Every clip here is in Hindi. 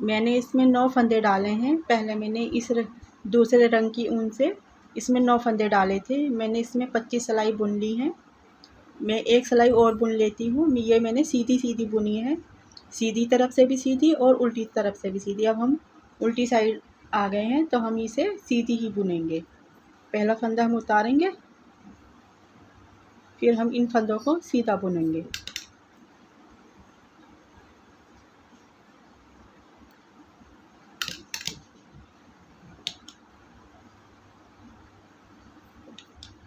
मैंने इसमें 9 फंदे डाले हैं। पहले मैंने इस दूसरे रंग की ऊन से इसमें 9 फंदे डाले थे। मैंने इसमें 25 सिलाई बुन ली हैं। मैं एक सिलाई और बुन लेती हूँ। ये मैंने सीधी बुनी है, सीधी तरफ से भी सीधी और उल्टी तरफ से भी सीधी। अब हम उल्टी साइड आ गए हैं तो हम इसे सीधी ही बुनेंगे। पहला फंदा हम उतारेंगे, फिर हम इन फंदों को सीधा बुनेंगे।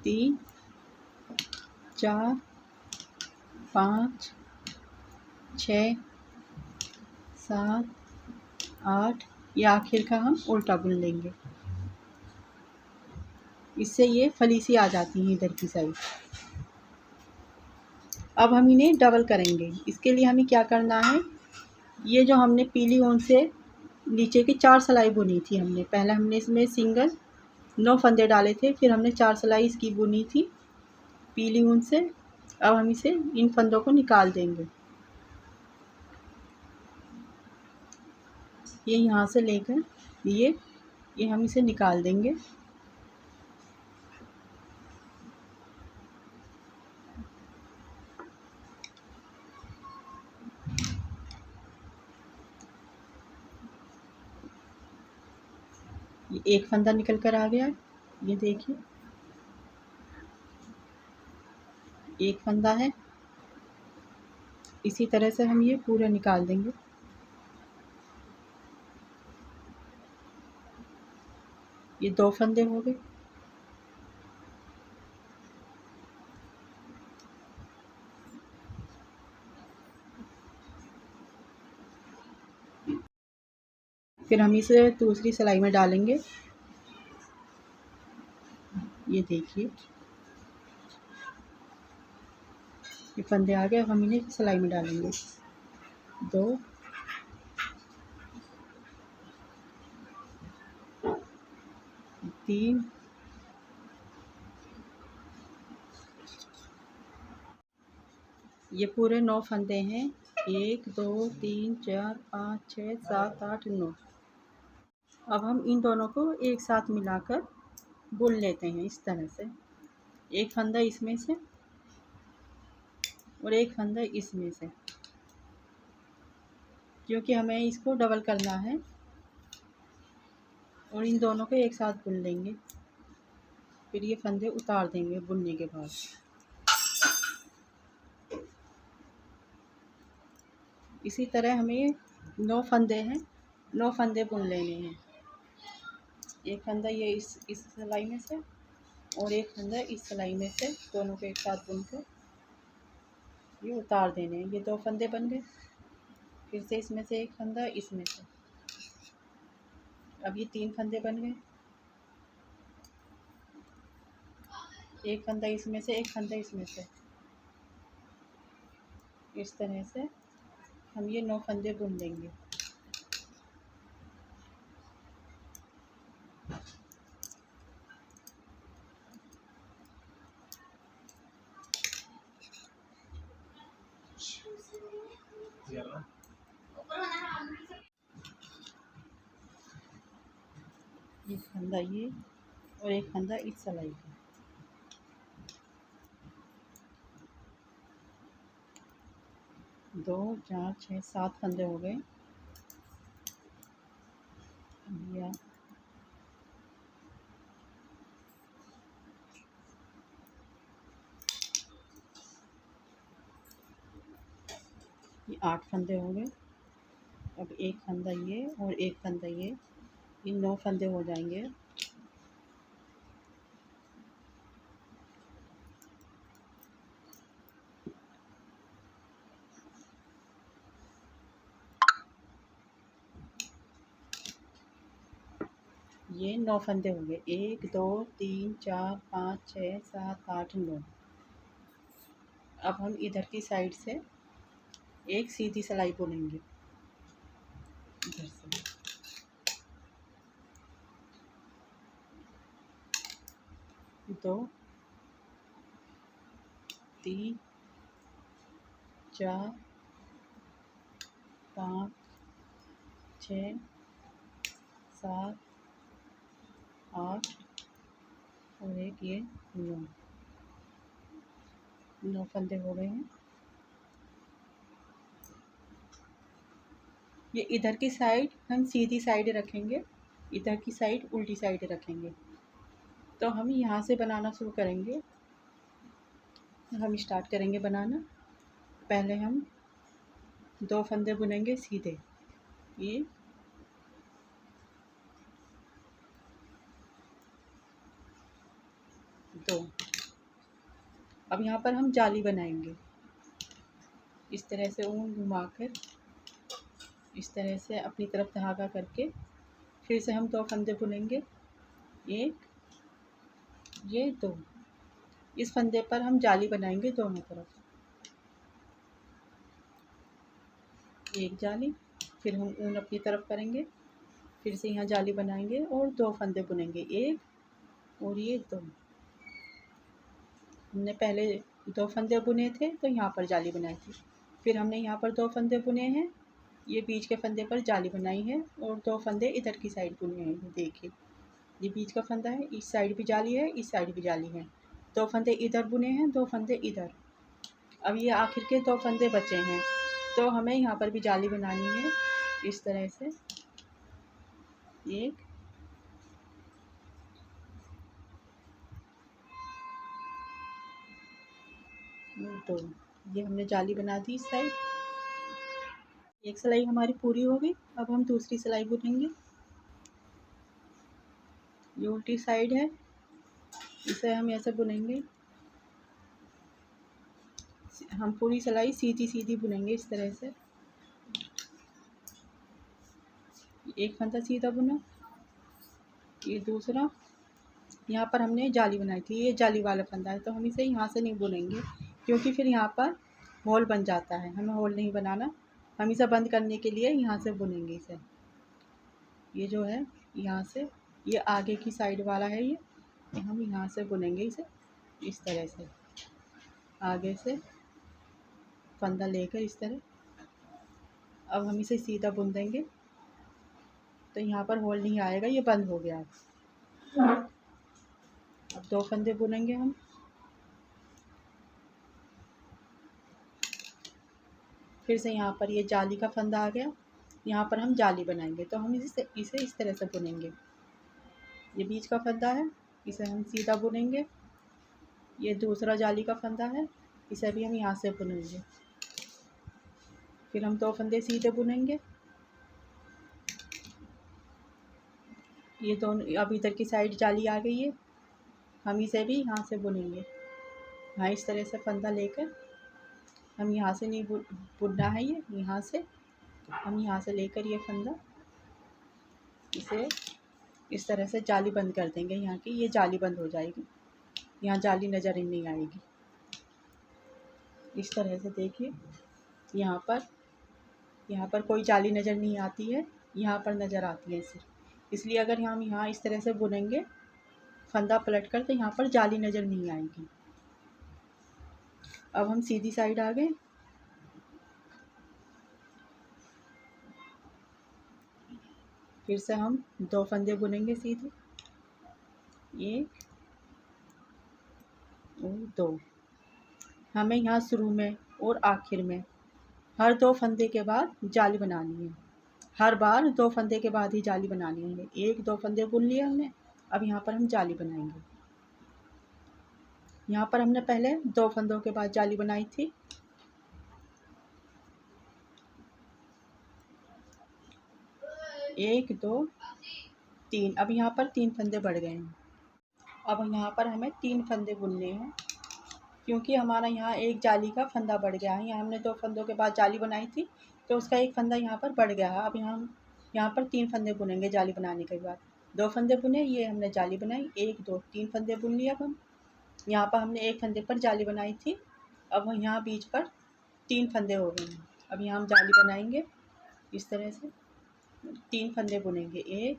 तीन, चार, 5, 6, 7, 8, ये आखिर का हम उल्टा बुन लेंगे। इससे ये फली सी आ जाती है इधर की साइड। अब हम इन्हें डबल करेंगे। इसके लिए हमें क्या करना है, ये जो हमने पीली ऊन से नीचे की 4 सिलाई बुनी थी हमने, पहले हमने इसमें सिंगल 9 फंदे डाले थे, फिर हमने 4 सिलाई इसकी बुनी थी पीली ऊन से। अब हम इसे इन फंदों को निकाल देंगे। ये यहाँ से लेकर ये हम इसे निकाल देंगे। ये एक फंदा निकल कर आ गया है, ये देखिए एक फंदा है। इसी तरह से हम ये पूरा निकाल देंगे। ये 2 फंदे हो गए। फिर हम इसे दूसरी सिलाई में डालेंगे। ये देखिए ये फंदे आ गए। अब हम इन्हें सिलाई में डालेंगे। 2, 3, ये पूरे 9 फंदे हैं। 1, 2, 3, 4, 5, 6, 7, 8, 9। अब हम इन दोनों को एक साथ मिलाकर बुन लेते हैं इस तरह से। एक फंदा इसमें से और एक फंदा इसमें से, क्योंकि हमें इसको डबल करना है। और इन दोनों को एक साथ बुन लेंगे। फिर ये फंदे उतार देंगे बुनने के बाद। इसी तरह हमें 9 फंदे हैं, 9 फंदे बुन लेने हैं। एक फंदा ये इस सिलाई में से और एक फंदा इस सिलाई में से, दोनों को एक साथ बुनकर ये उतार देने हैं। ये 2 फंदे बन गए। फिर से इसमें से एक फंदा इसमें से। अब ये 3 फंदे बन गए। एक फंदा इसमें से, एक फंदा इसमें से। इस तरह से हम ये 9 फंदे बुन लेंगे। एक फंदा ये और एक फंदा इस सिलाई का। 2, 4, 6, 7 फंदे हो गए। या ये 8 फंदे हो गए। अब एक फंदा ये और एक फंदा ये, 9 फंदे हो जाएंगे। ये 9 फंदे हो गए। 1, 2, 3, 4, 5, 6, 7, 8, 9। अब हम इधर की साइड से एक सीधी सिलाई बुनेंगे। इधर से 2, 3, 4, 5, 6 7 8 और एक ये 9 फंदे हो गए हैं। ये इधर की साइड हम सीधी साइड रखेंगे, इधर की साइड उल्टी साइड रखेंगे। तो हम यहाँ से बनाना शुरू करेंगे। हम स्टार्ट करेंगे बनाना। पहले हम 2 फंदे बुनेंगे सीधे, ये 2। अब यहाँ पर हम जाली बनाएंगे, इस तरह से ऊन घुमाकर, इस तरह से अपनी तरफ धागा करके फिर से हम 2 फंदे बुनेंगे, एक, ये 2। इस फंदे पर हम जाली बनाएंगे दोनों तरफ, एक जाली, फिर हम ऊन अपनी तरफ करेंगे, फिर से यहाँ जाली बनाएंगे और 2 फंदे बुनेंगे, एक और ये 2। हमने पहले 2 फंदे बुने थे तो यहाँ पर जाली बनाई थी, फिर हमने यहाँ पर 2 फंदे बुने हैं, ये बीच के फंदे पर जाली बनाई है और 2 फंदे इधर की साइड बुने हैं। देखिए ये बीच का फंदा है, इस साइड भी जाली है, इस साइड भी जाली है। 2 फंदे इधर बुने हैं, 2 फंदे इधर। अब ये आखिर के 2 फंदे बचे हैं, तो हमें यहाँ पर भी जाली बनानी है, इस तरह से एक, 2। ये हमने जाली बना दी इस साइड। एक सिलाई हमारी पूरी हो गई। अब हम दूसरी सिलाई बुनेंगे। ये उल्टी साइड है, इसे हम ऐसे बुनेंगे। हम पूरी सिलाई सीधी सीधी बुनेंगे इस तरह से। एक फंदा सीधा बुना, ये दूसरा। यहाँ पर हमने जाली बनाई थी, ये जाली वाला फंदा है, तो हम इसे यहाँ से नहीं बुनेंगे क्योंकि फिर यहाँ पर होल बन जाता है, हमें होल नहीं बनाना। हम इसे बंद करने के लिए यहाँ से बुनेंगे इसे। ये जो है यहाँ से, ये आगे की साइड वाला है, ये हम यहाँ से बुनेंगे इसे इस तरह से, आगे से फंदा लेकर इस तरह। अब हम इसे सीधा बुन देंगे तो यहाँ पर होल नहीं आएगा, ये बंद हो गया। अब 2 फंदे बुनेंगे हम, फिर से यहाँ पर ये जाली का फंदा आ गया, यहाँ पर हम जाली बनाएंगे, तो हम इसे इस तरह से बुनेंगे। ये बीच का फंदा है, इसे हम सीधा बुनेंगे। ये दूसरा जाली का फंदा है, इसे भी हम यहाँ से बुनेंगे। फिर हम 2 फंदे सीधे बुनेंगे। ये दोनों, अब इधर की साइड जाली आ गई है, हम इसे भी यहाँ से बुनेंगे। हाँ, इस तरह से फंदा लेकर, हम यहाँ से नहीं बुनना है, ये यहाँ से हम यहाँ से लेकर ये फंदा, इसे इस तरह से जाली बंद कर देंगे। यहाँ की ये जाली बंद हो जाएगी, यहाँ जाली नज़र नहीं आएगी। इस तरह से देखिए, यहाँ पर कोई जाली नज़र नहीं आती है, यहाँ पर नज़र आती है सिर्फ। इसलिए अगर हम यहाँ इस तरह से बुनेंगे फंदा पलट कर, तो यहाँ पर जाली नज़र नहीं आएगी। अब हम सीधी साइड आ गए। फिर से हम 2 फंदे बुनेंगे सीधे, एक और 2। हमें यहाँ शुरू में और आखिर में हर 2 फंदे के बाद जाली बनानी है। हर बार 2 फंदे के बाद ही जाली बनानी है। 1-2 फंदे बुन लिए हमने, अब यहाँ पर हम जाली बनाएंगे। यहाँ पर हमने पहले 2 फंदों के बाद जाली बनाई थी। एक, 2, 3। अब यहाँ पर 3 फंदे बढ़ गए हैं। अब यहाँ पर हमें 3 फंदे बुनने हैं, क्योंकि हमारा यहाँ एक जाली का फंदा बढ़ गया है। यहाँ हमने 2 फंदों के बाद जाली बनाई थी, तो उसका एक फंदा यहाँ पर बढ़ गया है। अब यहाँ पर 3 फंदे बुनेंगे जाली बनाने के बाद। 2 फंदे बुने, ये हमने जाली बनाई, 1, 2, 3 फंदे बुन लिए। अब हम यहाँ पर हमने एक फंदे पर जाली बनाई थी, अब यहाँ बीच पर 3 फंदे हो गए हैं। अब यहाँ हम जाली बनाएंगे इस तरह से, 3 फंदे बुनेंगे, 1,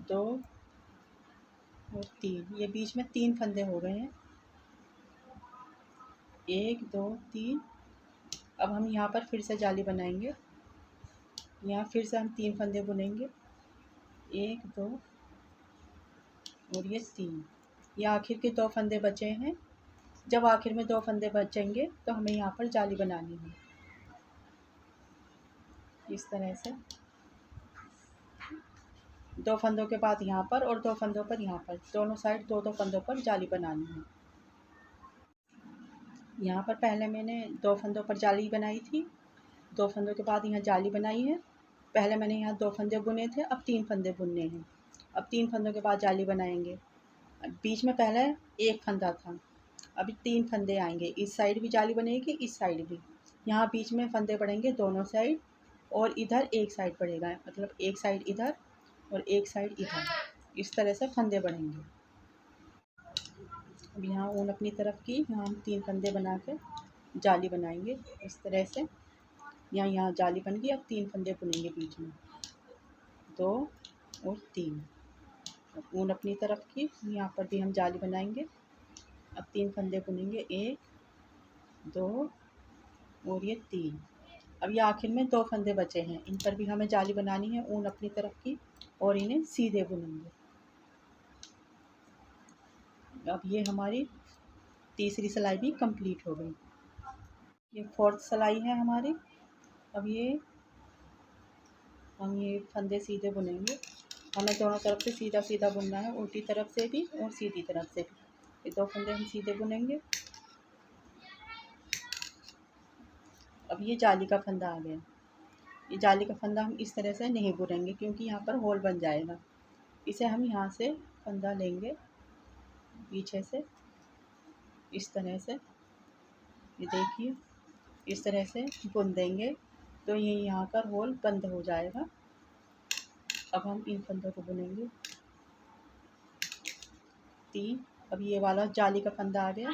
2 और 3। ये बीच में 3 फंदे हो गए हैं, 1, 2, 3। अब हम यहाँ पर फिर से जाली बनाएंगे, यहाँ फिर से हम 3 फंदे बुनेंगे, 1 2 और ये 3। ये आखिर के 2 फंदे बचे हैं। जब आखिर में 2 फंदे बचेंगे तो हमें यहाँ पर जाली बनानी है, इस तरह से 2 फंदों के बाद यहाँ पर और 2 फंदों पर यहाँ पर, दोनों साइड 2-2 फंदों पर जाली बनानी है। यहाँ पर पहले मैंने 2 फंदों पर जाली बनाई थी, 2 फंदों के बाद यहाँ जाली बनाई है। पहले मैंने यहाँ 2 फंदे बुने थे, अब 3 फंदे बुनने हैं। अब 3 फंदों के बाद जाली बनाएंगे। बीच में पहले 1 फंदा था, अभी 3 फंदे आएंगे, इस साइड भी जाली बनेगी, इस साइड भी। यहाँ बीच में फंदे पड़ेंगे दोनों साइड और इधर एक साइड पड़ेगा, मतलब एक साइड इधर और एक साइड इधर, इस तरह से फंदे बढ़ेंगे। अब यहाँ ऊन अपनी तरफ की, यहाँ हम 3 फंदे बना के जाली बनाएंगे इस तरह से। यहाँ जाली बन गई। अब 3 फंदे बुनेंगे बीच में, 2 और 3। ऊन अपनी तरफ की, यहाँ पर भी हम जाली बनाएंगे। अब 3 फंदे बुनेंगे, 1 2 और ये 3। अब ये आखिर में 2 फंदे बचे हैं, इन पर भी हमें जाली बनानी है ऊन अपनी तरफ की और इन्हें सीधे बुनेंगे। अब ये हमारी तीसरी सिलाई भी कंप्लीट हो गई। ये 4th सिलाई है हमारी। अब हम ये फंदे सीधे बुनेंगे। हमें दोनों तरफ से सीधा सीधा बुनना है, उल्टी तरफ से भी और सीधी तरफ से भी। ये 2 फंदे हम सीधे बुनेंगे। अब ये जाली का फंदा आ गया। ये जाली का फंदा हम इस तरह से नहीं बुनेंगे क्योंकि यहाँ पर होल बन जाएगा। इसे हम यहाँ से फंदा लेंगे पीछे से, इस तरह से, ये देखिए इस तरह से बुन देंगे तो ये यहाँ का होल बंद हो जाएगा। अब हम इन फंदों को बुनेंगे 3। अब ये वाला जाली का फंदा आ गया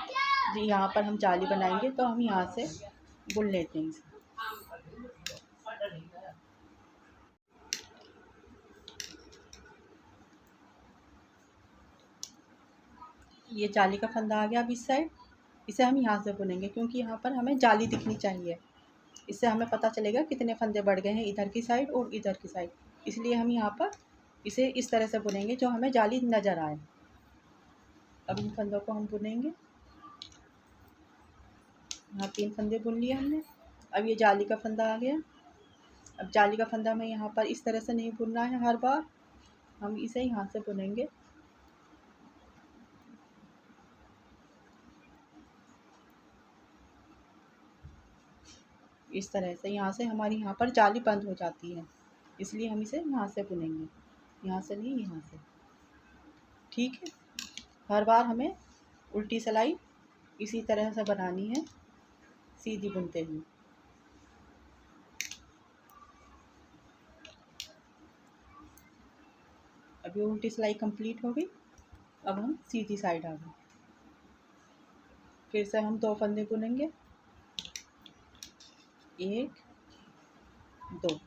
जी, यहाँ पर हम जाली बनाएंगे तो हम यहाँ से बुन लेते हैं इसे। ये जाली का फंदा आ गया अब इस साइड, इसे हम यहाँ से बुनेंगे क्योंकि यहाँ पर हमें जाली दिखनी चाहिए। इससे हमें पता चलेगा कितने फंदे बढ़ गए हैं इधर की साइड और इधर की साइड, इसलिए हम यहाँ पर इसे इस तरह से बुनेंगे जो हमें जाली नज़र आए। अब इन फंदों को हम बुनेंगे। यहाँ 3 फंदे बुन लिए हमने। अब ये जाली का फंदा आ गया। अब जाली का फंदा हमें यहाँ पर इस तरह से नहीं बुनना है, हर बार हम इसे यहाँ से बुनेंगे। इस तरह से यहाँ से हमारी यहाँ पर जाली बंद हो जाती है, इसलिए हम इसे यहाँ से बुनेंगे, यहाँ से नहीं, यहाँ से। ठीक है, हर बार हमें उल्टी सिलाई इसी तरह से बनानी है, सीधी बुनते हुए। अभी उल्टी सिलाई कंप्लीट हो गई। अब हम सीधी साइड आ गए। फिर से हम 2 फंदे बुनेंगे, 1 2।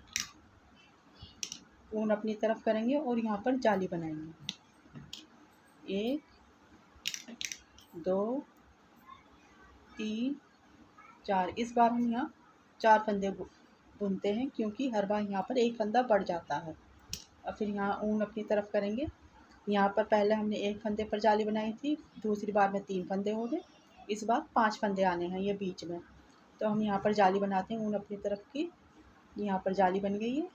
ऊन अपनी तरफ करेंगे और यहाँ पर जाली बनाएंगे, 1 2 3 4। इस बार हम यहाँ 4 फंदे बुनते हैं क्योंकि हर बार यहाँ पर एक फंदा बढ़ जाता है। और फिर यहाँ ऊन अपनी तरफ करेंगे। यहाँ पर पहले हमने 1 फंदे पर जाली बनाई थी, दूसरी बार में 3 फंदे हो गए, इस बार 5 फंदे आने हैं ये बीच में। तो हम यहाँ पर जाली बनाते हैं ऊन अपनी तरफ की। यहाँ पर जाली बन गई है,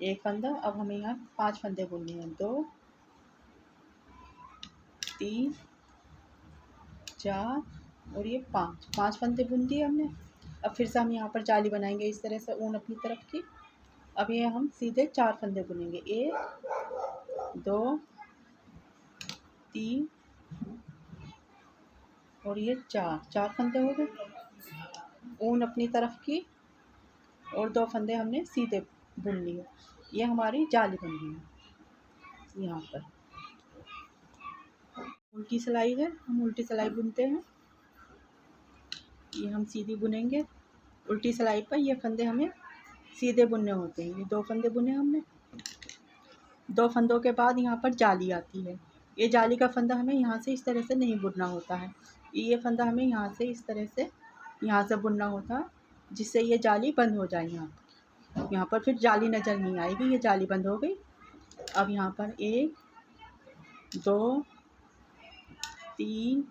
1 फंदा। अब हमें यहाँ 5 फंदे बुनने हैं, 2 3 4 और ये 5 फंदे बुन दिए हमने। अब फिर से हम यहाँ पर जाली बनाएंगे इस तरह से ऊन अपनी तरफ की। अब ये हम सीधे 4 फंदे बुनेंगे, 1 2 3 और ये 4 फंदे हो गए ऊन अपनी तरफ की, और 2 फंदे हमने सीधे बुन लिए। ये हमारी जाली बन गई है। यहाँ पर उल्टी सिलाई है, हम उल्टी सिलाई बुनते हैं। ये हम सीधी बुनेंगे। उल्टी सिलाई पर ये फंदे हमें सीधे बुनने होते हैं। ये 2 फंदे बुने हमने। 2 फंदों के बाद यहाँ पर जाली आती है। ये जाली का फंदा हमें यहाँ से इस तरह से नहीं बुनना होता है, ये फंदा हमें यहाँ से इस तरह से यहाँ से बुनना होता है, जिससे ये जाली बंद हो जाए यहाँ पर। यहाँ पर फिर जाली नज़र नहीं आएगी, ये जाली बंद हो गई। अब यहाँ पर 1 2 3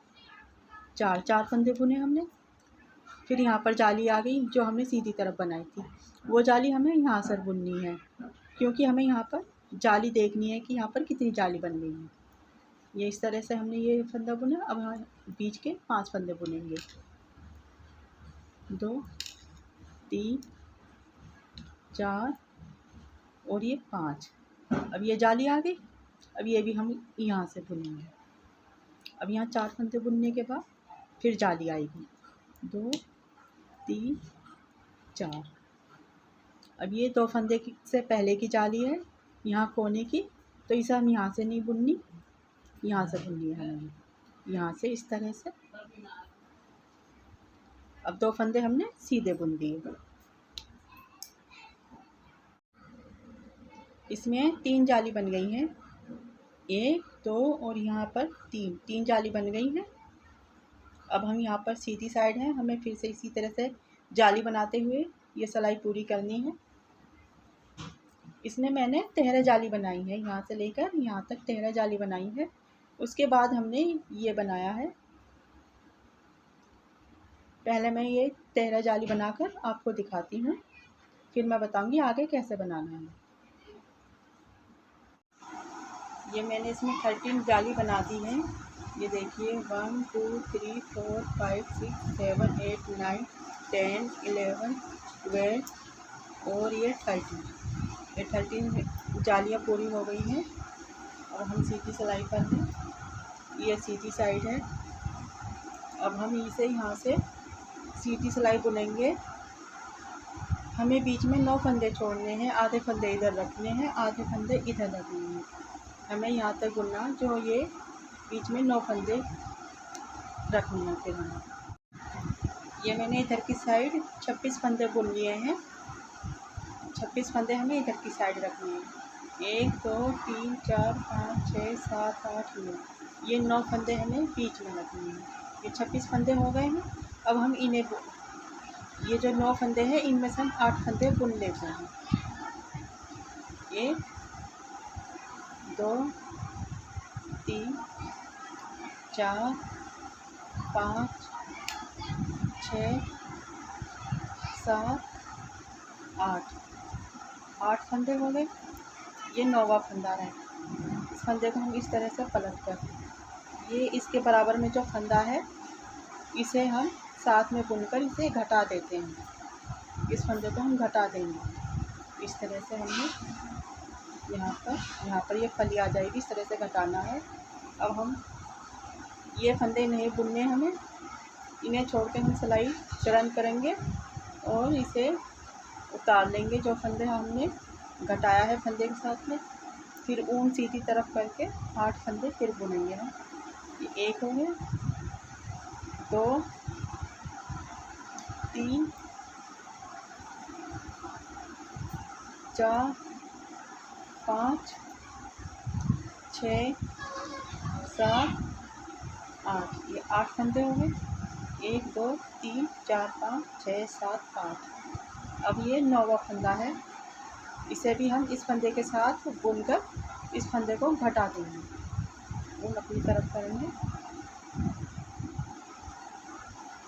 4 फंदे बुने हमने। फिर यहाँ पर जाली आ गई जो हमने सीधी तरफ बनाई थी, वो जाली हमें यहाँ से बुननी है, क्योंकि हमें यहाँ पर जाली देखनी है कि यहाँ पर कितनी जाली बन गई है। ये इस तरह से हमने ये फंदा बुना। अब हम बीच के 5 फंदे बुनेंगे, 2 3 4 और ये 5। अब ये जाली आ गई। अब ये भी हम यहाँ से बुनेंगे। अब यहाँ 4 फंदे बुनने के बाद फिर जाली आएगी, 2 3 4। अब ये 2 फंदे से पहले की जाली है यहाँ कोने की, तो इसे हम यहाँ से नहीं बुननी, यहाँ से बुननी है हमें, यहाँ से इस तरह से। अब 2 फंदे हमने सीधे बुन दिए। इसमें 3 जाली बन गई हैं, 1 2 और यहाँ पर 3 जाली बन गई हैं। अब हम यहाँ पर सीधी साइड है, हमें फिर से इसी तरह से जाली बनाते हुए ये सिलाई पूरी करनी है। इसमें मैंने 13 जाली बनाई है, यहाँ से लेकर यहाँ तक 13 जाली बनाई है। उसके बाद हमने ये बनाया है। पहले मैं ये 13 जाली बनाकर आपको दिखाती हूँ, फिर मैं बताऊँगी आगे कैसे बनाना है। ये मैंने इसमें 13 जाली बना दी है। ये देखिए 1 2 3 4 5 6 7 8 9 10 11 12 और ये 13 जालियाँ पूरी हो गई हैं। अब हम सीधी सिलाई पर हैं, ये सीधी साइड है। अब हम इसे यहाँ से सीधी सिलाई बुनेंगे। हमें बीच में 9 फंदे छोड़ने हैं, आधे फंदे इधर रखने हैं, आधे फंदे इधर रखने हैं। हमें यहाँ तक बुनना, जो ये बीच में 9 फंदे रखने हैं। फिर हमें ये मैंने इधर की साइड 26 फंदे बुन लिए हैं। 26 फंदे हमें इधर की साइड रखने हैं। 1 2 3 4 5 6 7 8 9, ये 9 फंदे हमें बीच में रखने हैं। ये 26 फंदे हो गए हैं। अब हम इन्हें, ये जो 9 फंदे हैं इनमें से हम 8 फंदे बुन लेते हैं। 1 2 3 4 5 6 7 8 फंदे हो गए। ये 9वां फंदा है। इस फंदे को हम इस तरह से पलट कर, ये इसके बराबर में जो फंदा है इसे हम साथ में बुनकर इसे घटा देते हैं। इस फंदे को हम घटा देंगे इस तरह से। हमने यहाँ पर ये फली आ जाएगी, इस तरह से घटाना है। अब हम ये फंदे नहीं बुनने, हमें इन्हें छोड़ के हम सिलाई रन करेंगे और इसे उतार लेंगे। जो फंदे हमने घटाया है फंदे के साथ में, फिर ऊन सीधी तरफ करके 8 फंदे फिर बुनेंगे हम। ये 1 हो गया, 2 3 4 5 6 7 8, ये 8 फंदे हो गए। 1 2 3 4 5 6 7 8। अब ये 9वां फंदा है, इसे भी हम इस फंदे के साथ बुनकर इस फंदे को घटा देंगे। ऊन अपनी तरफ करेंगे,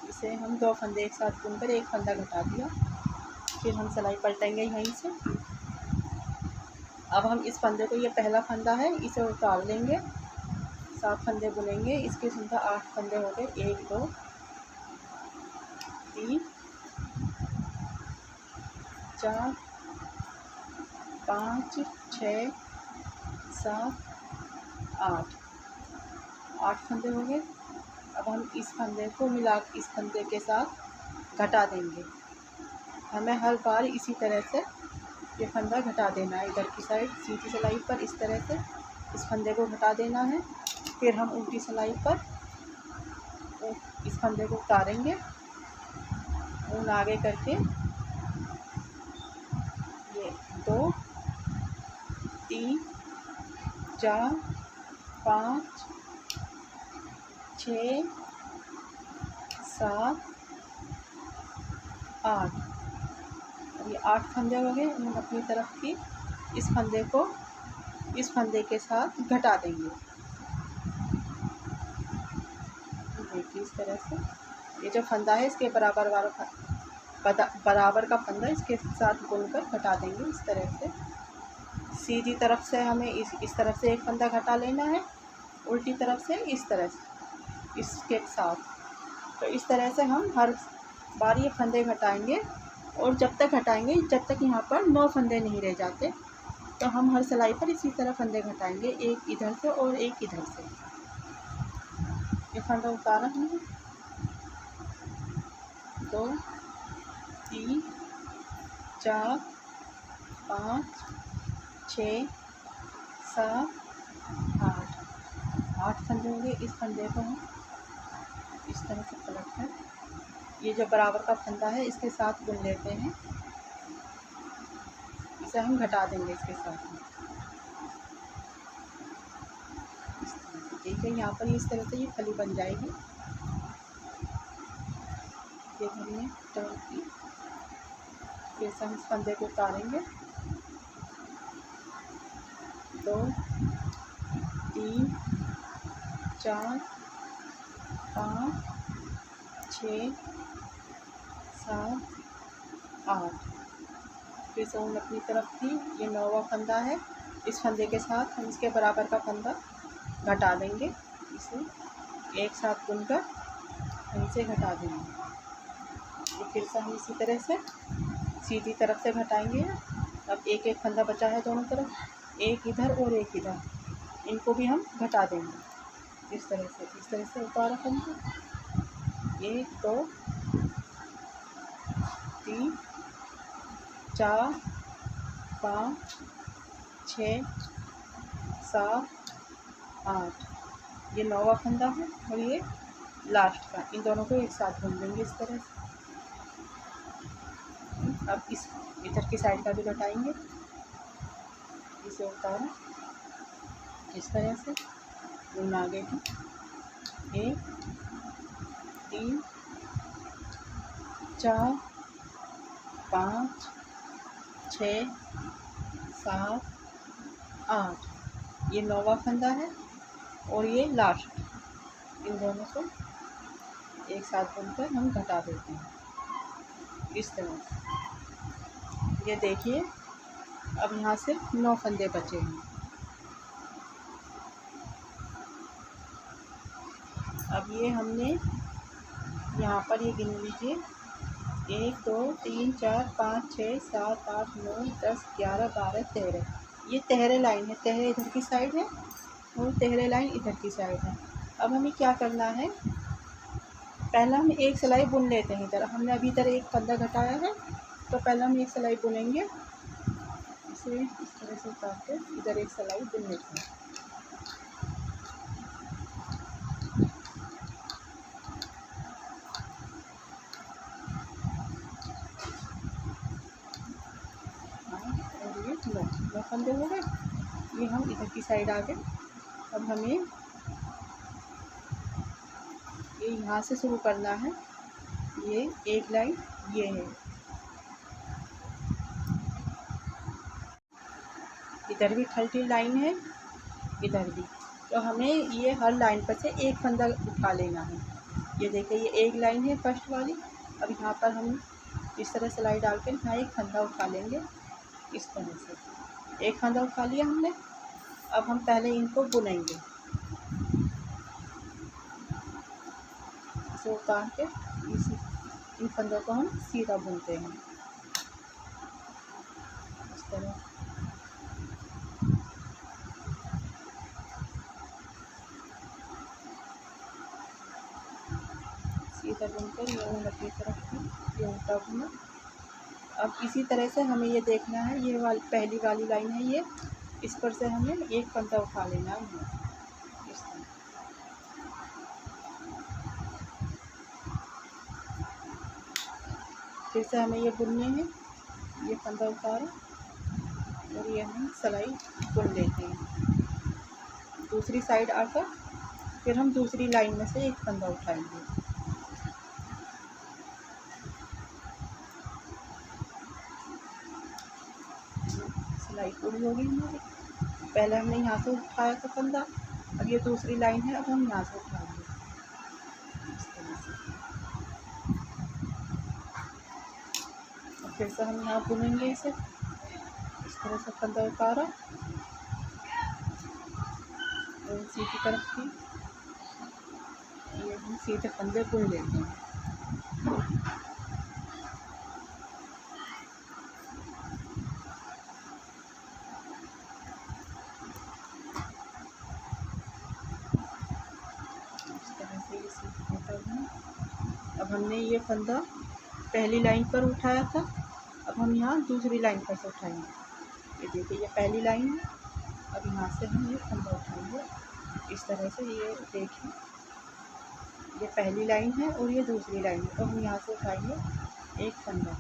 इसे हम 2 फंदे एक साथ बुनकर एक फंदा घटा दिया। फिर हम सिलाई पलटेंगे यहीं से। अब हम इस फंदे को, ये पहला फंदा है, इसे उतार लेंगे, 7 फंदे बुनेंगे। इसके सुनता 8 फंदे हो गए। 1 2 3 4 5 6 7 8 फंदे हो गए। अब हम इस फंदे को मिला, इस फंदे के साथ घटा देंगे। हमें हर बार इसी तरह से ये फंदा घटा देना है। इधर की साइड सीधी सिलाई पर इस तरह से इस फंदे को घटा देना है। फिर हम उल्टी सिलाई पर इस फंदे को उतारेंगे, ऊन आगे करके। ये 2 3 4 5 6 7 8 अब ये 8 फंदे हो गए। हम अपनी तरफ की इस फंदे को इस फंदे के साथ घटा देंगे। देखिए इस तरह से ये जो फंदा है इसके बराबर का फंदा इसके साथ बुनकर घटा देंगे। इस तरह से सीधी तरफ से हमें इस तरफ से एक फंदा घटा लेना है, उल्टी तरफ से इस तरह से इसके साथ। तो इस तरह से हम हर बार ये फंदे घटाएंगे और जब तक घटाएंगे जब तक यहाँ पर 9 फंदे नहीं रह जाते। तो हम हर सिलाई पर इसी तरह फंदे घटाएंगे, एक इधर से और एक इधर से। ये फंदा उतारा हमने, 2 3 4 5 6 7 8 फंदे होंगे। इस फंदे को हम इस तरह से पलट कर ये जो बराबर का फंदा है इसके साथ बुन लेते हैं। इसे हम घटा देंगे इसके साथ में। इस तरह से ठीक है, यहाँ पर इस तरह से ये फली बन जाएगी। ये धरिए टर्न की, फिर से हम इस फंदे को उतारेंगे, 2 3 4 5 6 7 8। फिर से हम अपनी तरफ की ये 9वां फंदा है, इस फंदे के साथ हम इसके बराबर का फंदा घटा देंगे। इसे एक साथ बुनकर हम इसे घटा देंगे। फिर से हम इसी तरह से सीधी तरफ से घटाएंगे। अब एक एक फंदा बचा है दोनों तरफ, एक इधर और एक इधर, इनको भी हम घटा देंगे। इस तरह से उतारा फंदा, 1 2 3 4 5 6 7 8। ये 9वां फंदा है और ये लास्ट का, इन दोनों को एक साथ बुन देंगे इस तरह से। अब इस इधर की साइड का भी घटाएंगे, इसे उतारा इस तरह से, बुन आगे की 1 3 4 5 6 7 8। ये 9वां फंदा है और ये लास्ट, इन दोनों को एक साथ बुनकर हम घटा देते हैं इस तरह से। ये देखिए अब यहाँ सिर्फ 9 फंदे बचे हैं। अब ये हमने यहाँ पर ये गिन लीजिए, 1 2 3 4 5 6 7 8 9 10 11 12 13। ये 13 लाइन है, 13 इधर की साइड है और 13 लाइन इधर की साइड है। अब हमें क्या करना है, पहला हम एक सिलाई बुन लेते हैं। इधर हमने अभी इधर एक फंदा घटाया है, तो पहले हम एक सिलाई बुनेंगे। इसे इस तरह से उतार के इधर एक सिलाई बुन लेते हैं। और ये 9 फंदे हो गए। ये हम इधर की साइड आ गए। अब हमें ये यहाँ से शुरू करना है। ये एक लाइन ये है, इधर भी 30 लाइन है, इधर भी। तो हमें ये हर लाइन पर से एक फंदा उठा लेना है। ये देखिए ये एक लाइन है फर्स्ट वाली। अब यहाँ पर हम इस तरह सिलाई डाल के यहाँ एक फंदा उठा लेंगे। इस तरह से एक फंदा उठा लिया हमने। अब हम पहले इनको बुनेंगे, इसे उतार के इन फंदों को हम सीधा बुनते हैं इस तरह। सीधा बुनकर ये अपनी तरफ की ये उल्टा बुना। अब इसी तरह से हमें ये देखना है, ये वाली पहली वाली लाइन है ये, इस पर से हमें एक फंदा उठा लेना है इस तरह। फिर से हमें ये बुनने हैं, ये फंदा उतारा और ये हम सिलाई बुन लेते हैं। दूसरी साइड आकर फिर हम दूसरी लाइन में से एक फंदा उठाएंगे। सिलाई पूरी हो गई हमारी। पहले हमने यहाँ से उठाया था फंदा, अब ये दूसरी लाइन है, अब हम यहाँ से उठाएंगे इस तरह से। और फिर से हम यहाँ बुनेंगे इसे इस तरह से, फंदा उतारा और सीधी तरफ की ये हम सीधे फंदे बुन लेते हैं। इस तरह से ये सीधे होता है। अब हमने ये फंदा पहली लाइन पर उठाया था, अब हम यहाँ दूसरी लाइन पर से उठाएंगे। ये देखिए, ये पहली लाइन है, अब यहाँ से हम ये फंदा उठाएंगे इस तरह से। ये देखिए, ये पहली लाइन है और ये दूसरी लाइन है, तो हम यहाँ से उठाएंगे एक फंदा,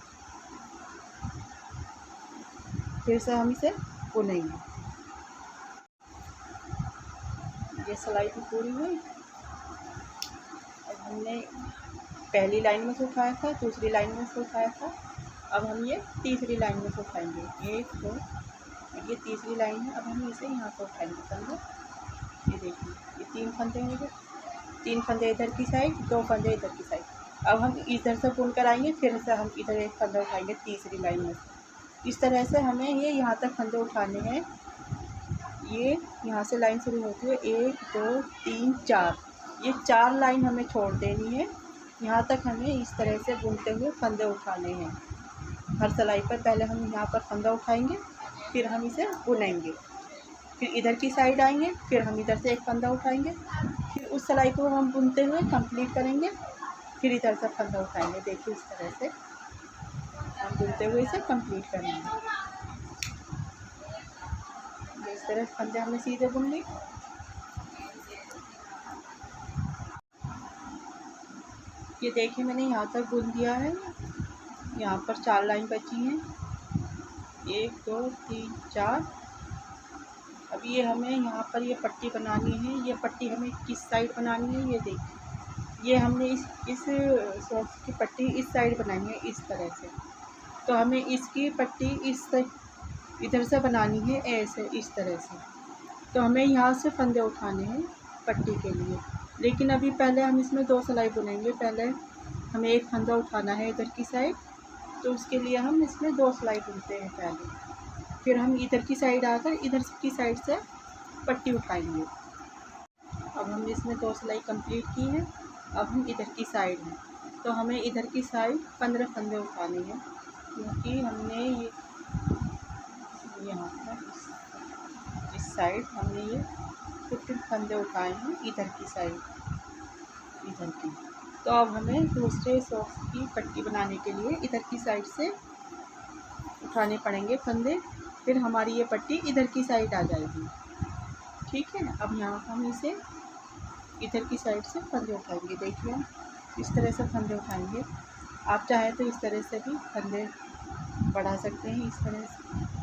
फिर से हम इसे बुनेंगे। ये सिलाई भी पूरी हुई। अब हमने पहली लाइन में से उठाया था, दूसरी लाइन में से उठाया था, अब हम ये तीसरी लाइन में से उठाएंगे। एक दो, ये तीसरी लाइन है, अब हम इसे यहाँ से उठाएंगे फंदे। ये देखिए, ये 3 फंदे हो गए, 3 फंदे इधर की साइड, 2 फंदे इधर की साइड। अब हम इधर से बुन कर आएंगे, फिर से हम इधर एक फंदा उठाएंगे तीसरी लाइन में से। इस तरह से हमें ये यहाँ तक फंदे उठाने हैं। ये यहाँ से लाइन शुरू होती है 1 2 3 4, ये 4 लाइन हमें छोड़ देनी है। यहाँ तक हमें इस तरह से बुनते हुए फंदे उठाने हैं। हर सिलाई पर पहले हम यहाँ पर फंदा उठाएंगे, फिर हम इसे बुनेंगे, फिर इधर की साइड आएंगे, फिर हम इधर से एक फंदा उठाएंगे, फिर उस सिलाई को हम बुनते हुए कंप्लीट करेंगे, फिर इधर से फंदा उठाएंगे। देखिए, इस तरह से हम बुनते हुए इसे कंप्लीट करेंगे। इस तरह फंदे हमने सीधे बुन ली। ये देखिए, मैंने यहाँ तक बुन दिया है। यहाँ पर 4 लाइन बची हैं, 1 2 3 4। अब ये हमें यहाँ पर ये पट्टी बनानी है। ये पट्टी हमें किस साइड बनानी है, ये देखिए, ये हमने इस सॉक्स की पट्टी इस साइड बनानी है इस तरह से। तो हमें इसकी पट्टी इधर से बनानी है, ऐसे इस तरह से। तो हमें यहाँ से फंदे उठाने हैं पट्टी के लिए, लेकिन अभी पहले हम इसमें 2 सिलाई बुनेंगे। पहले हमें एक फंदा उठाना है इधर की साइड, तो उसके लिए हम इसमें 2 सिलाई बुनते हैं पहले, फिर हम इधर की साइड आकर इधर की साइड से पट्टी उठाएंगे। अब हमने इसमें 2 सिलाई कंप्लीट की है। अब हम इधर की साइड हैं, तो हमें इधर की साइड 15 फंदे उठाने हैं, क्योंकि हमने ये यहाँ पर इस साइड हमने ये 15 फंदे उठाए हैं इधर की साइड, इधर की। तो अब हमें दूसरे सॉक्स की पट्टी बनाने के लिए इधर की साइड से उठाने पड़ेंगे फंदे, फिर हमारी ये पट्टी इधर की साइड आ जाएगी। ठीक है, अब यहाँ हम इसे इधर की साइड से फंदे उठाएंगे। देखिए, हम इस तरह से फंदे उठाएंगे। आप चाहे तो इस तरह से भी फंदे बढ़ा सकते हैं, इस तरह से।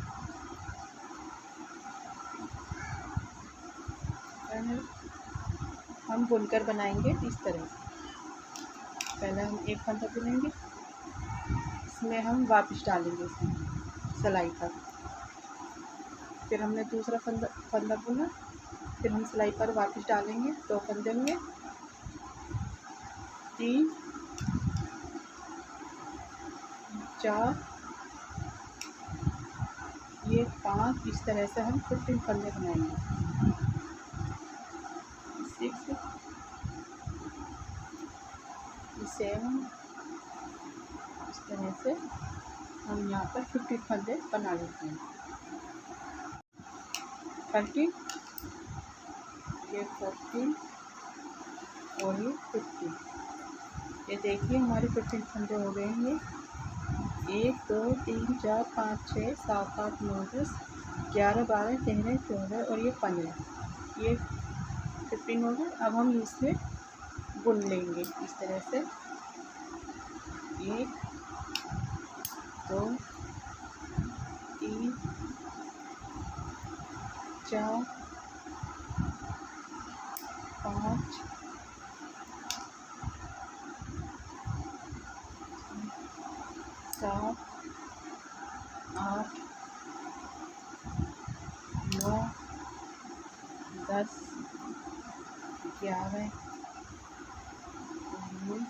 हम बुनकर बनाएंगे इस तरह से। पहले हम एक फंदा बुनेंगे, इसमें हम वापस डालेंगे इसमें सिलाई पर, फिर हमने दूसरा फंदा बुना, फिर हम सिलाई पर वापस डालेंगे। 2 फंदे हुए, 3 4, ये 5। इस तरह से हम 15 फंदे बनाएंगे। 6 7, इस तरह से हम यहाँ पर 15 फंदे बना लेते हैं। 30, ये 40 और ये 50। ये देखिए, हमारे 15 फंदे हो गए हैं। 1 2 3 4 5 6 7 8 9 10 11 12 13 14 और ये 15, ये 15 हो गए। अब हम इसमें बुन लेंगे इस तरह से। 1 2 3 4 5 7 8 9, 10, 11, 19,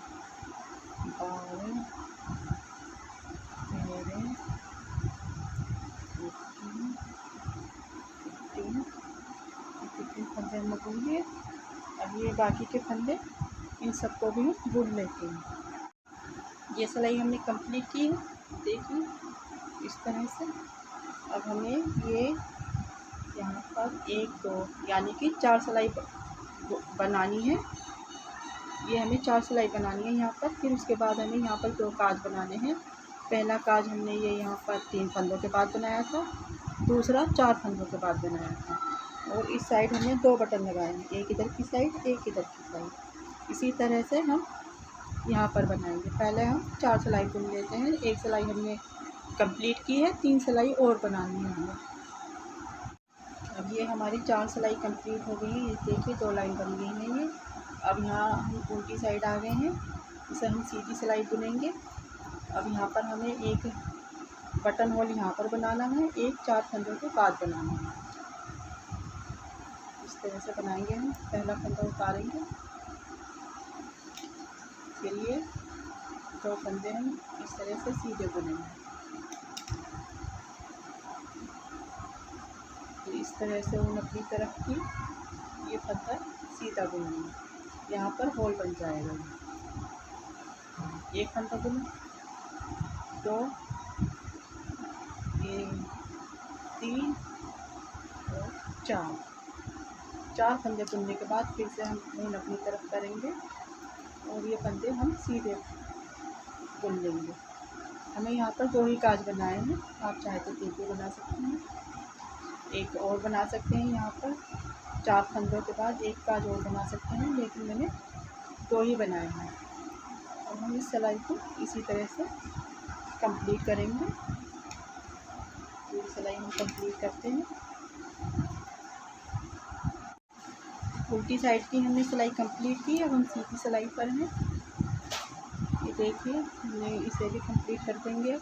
12, 13, 15 फंदे हम बुन लिए। अब ये बाकी के फंदे इन सबको भी हम बुन लेते हैं। ये सिलाई हमने कंप्लीट की है, देखिए इस तरह से। अब हमें ये यहाँ पर 1, 2 यानी कि 4 सिलाई बनानी है। ये हमें 4 सिलाई बनानी है यहाँ पर। फिर उसके बाद हमें यहाँ पर 2 काज बनाने हैं। पहला काज हमने ये यहाँ पर 3 फंदों के बाद बनाया था, दूसरा 4 फंदों के बाद बनाया था। और इस साइड हमने 2 बटन लगाए हैं, एक इधर की साइड, एक इधर की साइड। इसी तरह से हम यहाँ पर बनाएंगे। पहले हम 4 सिलाई बुन लेते हैं। एक सिलाई हमने कंप्लीट की है, 3 सिलाई और बनानी है हमें। अब ये हमारी 4 सिलाई कंप्लीट हो गई है। ये देखिए 2 लाइन बन गई है ये। अब यहाँ हम उल्टी साइड आ गए हैं, इसे हम सीधी सिलाई बुनेंगे। अब यहाँ पर हमें एक बटन होल यहाँ पर बनाना है, एक 4 फंदों के बाद बनाना है। इस तरह से बनाएंगे हम। पहला फंदा उतारेंगे, फिर ये 2 फंदे हम इस तरह से सीधे बुनेंगे। फिर इस तरह से उन अपनी तरफ की ये फंदा सीधा बुनेंगे। यहाँ पर होल बन जाएगा। एक फंदा बुनो, 2, 3 और 4 फंदे बुनने के बाद फिर से हम ऊन अपनी तरफ करेंगे और ये फंदे हम सीधे बुन लेंगे। हमें यहाँ पर 2 ही काज बनाए हैं, आप चाहे तो 3 भी बना सकते हैं, एक और बना सकते हैं। यहाँ पर 4 फंदों के बाद एक काज और बना सकते हैं, लेकिन मैंने 2 ही बनाए हैं। और हम इस सिलाई को इसी तरह से कंप्लीट करेंगे। पूरी सिलाई हम कंप्लीट करते हैं। उल्टी साइड की हमने सिलाई कंप्लीट की। अब हम सीधी सिलाई पर हैं। ये देखिए हमने इसे भी कंप्लीट कर देंगे।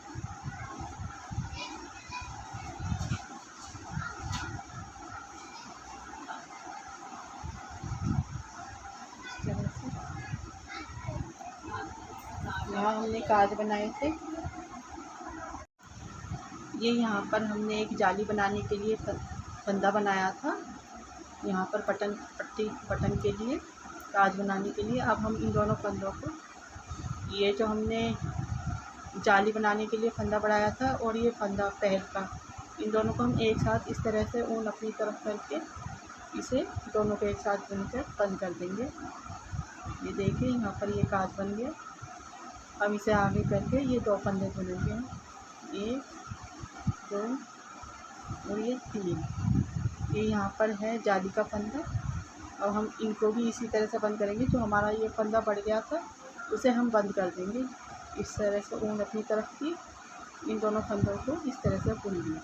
यहाँ हमने काज बनाए थे। ये यहाँ पर हमने एक जाली बनाने के लिए फंदा बनाया था, यहाँ पर बटन के लिए, काज बनाने के लिए। अब हम इन दोनों फंदों को, ये जो हमने जाली बनाने के लिए फंदा बढ़ाया था और ये फंदा पहल का, इन दोनों को हम एक साथ इस तरह से ऊन अपनी तरफ करके इसे दोनों को एक साथ बुनकर बंद कर देंगे। ये देखिए यहाँ पर ये काज बन गया। अब इसे आगे करके ये 2 फंदे बुनेंगे, 1, 2 और ये 3। ये यहाँ पर है जाली का फंदा। अब हम इनको भी इसी तरह से बंद करेंगे। जो हमारा ये फंदा बढ़ गया था उसे हम बंद कर देंगे। इस तरह से ऊन अपनी तरफ की इन दोनों फंदों को इस तरह से बुन लिया।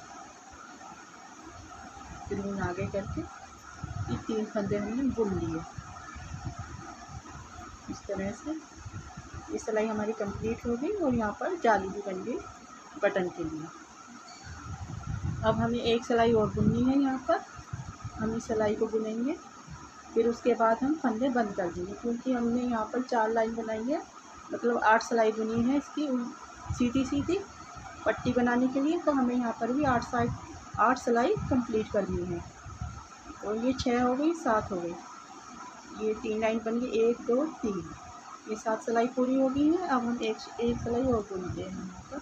फिर ऊन आगे करके ये 3 फंदे हमने बुन लिए। इस तरह से ये सिलाई हमारी कंप्लीट हो गई और यहाँ पर जाली भी बन गई बटन के लिए। अब हमें एक सिलाई और बुननी है। यहाँ पर हम इस सिलाई को बुनेंगे, फिर उसके बाद हम फंदे बंद कर देंगे। क्योंकि हमने यहाँ पर 4 लाइन बनाई है, मतलब 8 सिलाई बुनी है इसकी सीधी सीधी पट्टी बनाने के लिए। तो हमें यहाँ पर भी 8 सिलाई कंप्लीट करनी है। और ये 6 हो गई, 7 हो गई, ये 3 लाइन बन गई, 1, 2, 3, ये 7 सिलाई पूरी हो गई है। अब हम एक सिलाई और बुनते हैं यहाँ पर।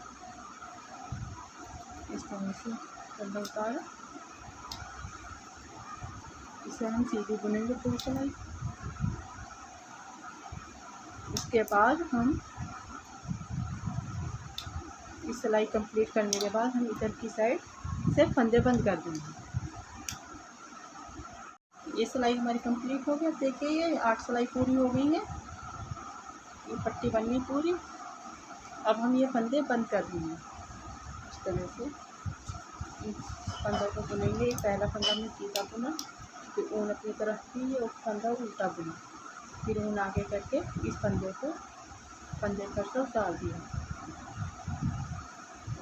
इस तरह से फंदा उतारा, इसे हम सीधी बुनेंगे पूरी सिलाई। उसके बाद हम इस सिलाई कंप्लीट करने के बाद हम इधर की साइड से फंदे बंद कर देंगे। ये सिलाई हमारी कंप्लीट हो गई। देखिए ये 8 सिलाई पूरी हो गई है, ये पट्टी बन गई पूरी। अब हम ये फंदे बंद कर देंगे। इस तरह से फंदों को बुनेंगे। पहला फंदा हमने सीधा बुना, फिर ऊन अपनी तरफ की और फंदा उल्टा बुना, फिर ऊन आगे करके इस फंदे पर डाल दिया।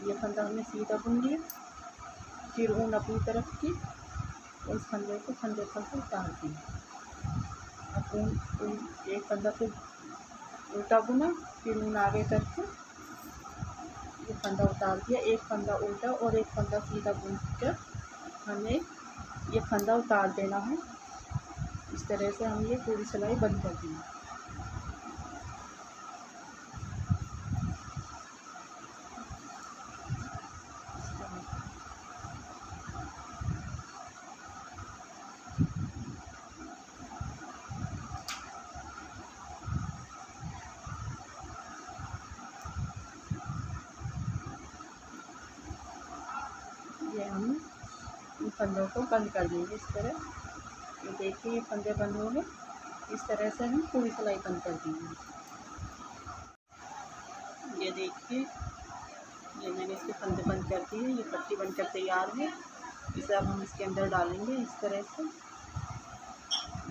ये फंदा हमने सीधा बुन लिया, फिर ऊन अपनी तरफ की और इस फंदे को फंदे पर से उतार दिया। अब एक फंदा फिर उल्टा बुना, फिर ऊन आगे करके ये फंदा उतार दिया, एक फंदा उल्टा और एक फंदा सीधा बुन कर हमें ये फंदा उतार देना है। इस तरह से हम ये पूरी सिलाई बंद कर देंगे। ये हम इन फंदों को बंद कर देंगे इस तरह। ये देखिए ये फंदे बंद हो गए। इस तरह से हम पूरी सिलाई बंद कर देंगे। ये देखिए ये मैंने इसके फंदे बंद कर दिए, ये पट्टी बनकर तैयार है। इसे अब हम इसके अंदर डालेंगे इस तरह से,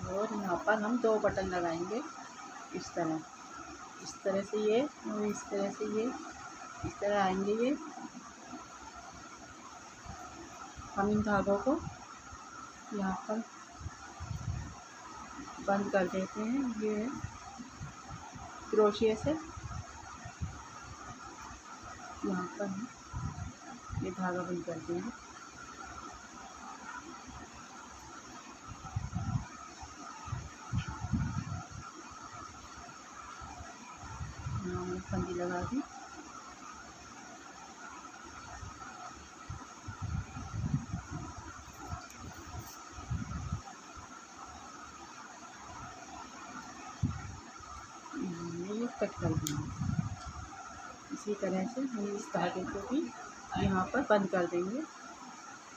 और यहाँ पर हम 2 बटन लगाएंगे इस तरह से ये, और इस तरह से ये, इस तरह आएंगे ये। हम इन धागों को यहाँ पर बंद कर देते हैं। ये क्रोशिया से यहाँ पर ये धागा बंद कर देंगे। हमने फंदी लगा दी। ये कट कर देंगे। इसी तरह से हम इस धागे को भी यहाँ पर बंद कर देंगे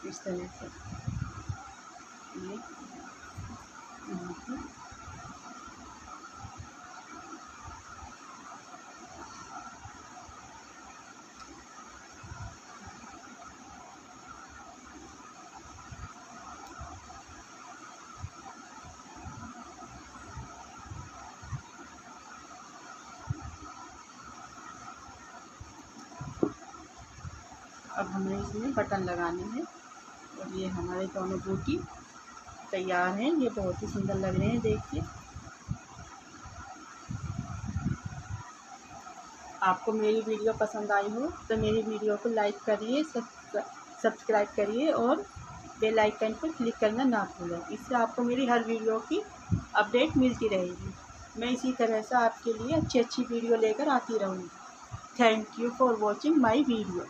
इस तरह से। ये यहाँ पर अब हमें इसमें बटन लगाने हैं, और ये हमारे दोनों बूटी तैयार हैं। ये बहुत ही सुंदर लग रहे हैं, देखिए। आपको मेरी वीडियो पसंद आई हो तो मेरी वीडियो को लाइक करिए, सब्सक्राइब करिए और बेल आइकन पर क्लिक करना ना भूलें। इससे आपको मेरी हर वीडियो की अपडेट मिलती रहेगी। मैं इसी तरह से आपके लिए अच्छी वीडियो लेकर आती रहूँगी। Thank you for watching my video.